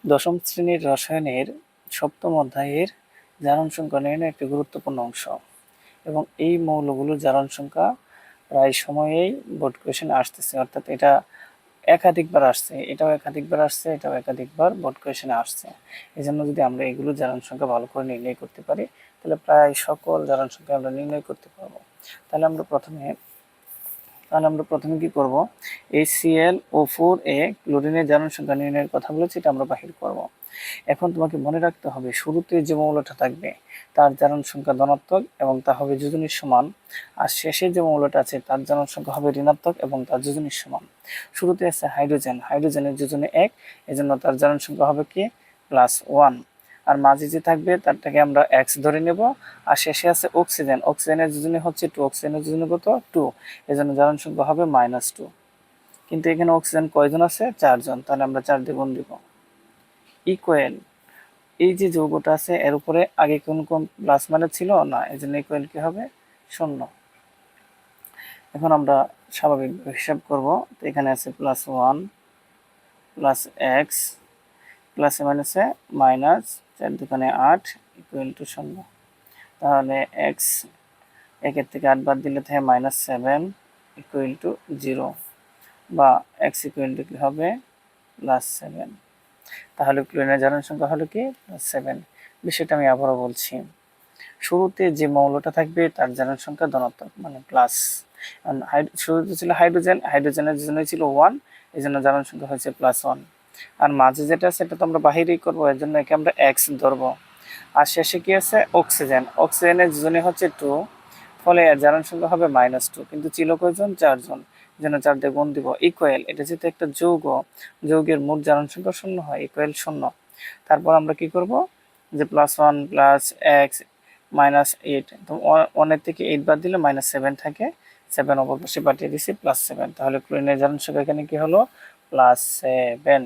দশম শ্রেণীর রসায়নের সপ্তম অধ্যায়ের জারণ সংখ্যা নির্ণয় একটি গুরুত্বপূর্ণ অংশ এবং এই মৌলগুলোর জারণ সংখ্যা প্রায় সময়েই বোর্ড কোয়েশনে আসতেছে, অর্থাৎ এটা একাধিকবার আসছে, এটাও একাধিকবার আসছে, এটাও একাধিকবার বোর্ড কোয়েশনে আসছে। এই জন্য যদি আমরা এগুলো জারণ সংখ্যা ভালো করে নির্ণয় করতে পারি তাহলে প্রায় সকল জারণ সংখ্যা আমরা নির্ণয় করতে পারবো। তাহলে আমরা প্রথমে কি করব, HClO4 ক্লোরিনের জারণ সংখ্যা নির্ণয়ের কথা বলেছি, এটা আমরা বাহির করব। এখন তোমাকে মনে রাখতে হবে শুরুতে যে মৌলটা থাকবে তার জারণ সংখ্যা ধনাত্মক এবং তা হবে যোজনীর সমান, আর শেষে যে মৌলটা আছে তার জারণ সংখ্যা হবে ঋণাত্মক এবং তার যোজনীর সমান। শুরুতে আছে হাইড্রোজেনের যোজনী 1, এজন্য তার জারণ সংখ্যা হবে কি +1, আর মাঝে যে থাকবে তারটাকে আমরা x ধরে নেব। আর শেষে আছে অক্সিজেনের যোজনী হচ্ছে 2, অক্সিজেনের যোজনী কত 2, এজন্য জারণ সংখ্যা হবে -2। কিন্তু এখানে অক্সিজেন কয়জন আছে 4 জন, তাহলে আমরা 4 দিয়ে গুণ দিব। ইকুয়াল, এই যে যৌগটা আছে এর উপরে আগে কোন কোন প্লাস মানে ছিল না, এজন্য ইকুয়াল কি হবে 0। এখন আমরা স্বাভাবিক হিসাব করব, তো এখানে আছে +1 +x প্লাসে মাইনাসে মাইনাস 4 দুগুণে 8 ইকুয়াল টু 0। তাহলে x একের থেকে 8 বাদ দিলে থাকে -7 ইকুয়াল টু 0, বা x ইকুয়াল টু কি হবে +7। তাহলে ক্লোরিনের জারণ সংখ্যা হলো কি +7। বিষয়টা আমি আবারও বলছি, শুরুতে যে মৌলটা থাকবে তার জারণ সংখ্যা ধনাত্মক মানে প্লাস। শুরুতে ছিল হাইড্রোজেনের জন্য ছিল 1, এই জন্য জারণ সংখ্যা হয়েছে +1। আর মাঝে যেটা আছে সেটা তো আমরা বাহিরেই করবো, এর জন্য একে আমরা x ধরবো। আর শেষে কি আছে অক্সিজেনের যোজনী হচ্ছে 2, ফলে এর জারণ সংখ্যা হবে -2, কিন্তু ছিল কয়জন 4 জন, যেন 4 দিয়ে গুণ দিব। ইকুয়াল, এটা যেহেতু একটা যৌগের মোট জারণ সংখ্যা 0 হয়, ইকুয়াল 0। তারপর আমরা কি করব, যে +1 + x -8, তো 1 থেকে 8 বাদ দিলে -7 থাকে, 7 অপর পাশে পাঠিয়ে দিছি +7। তাহলে ক্লোরিনের জারণ সংখ্যা এখানে কি হলো +7।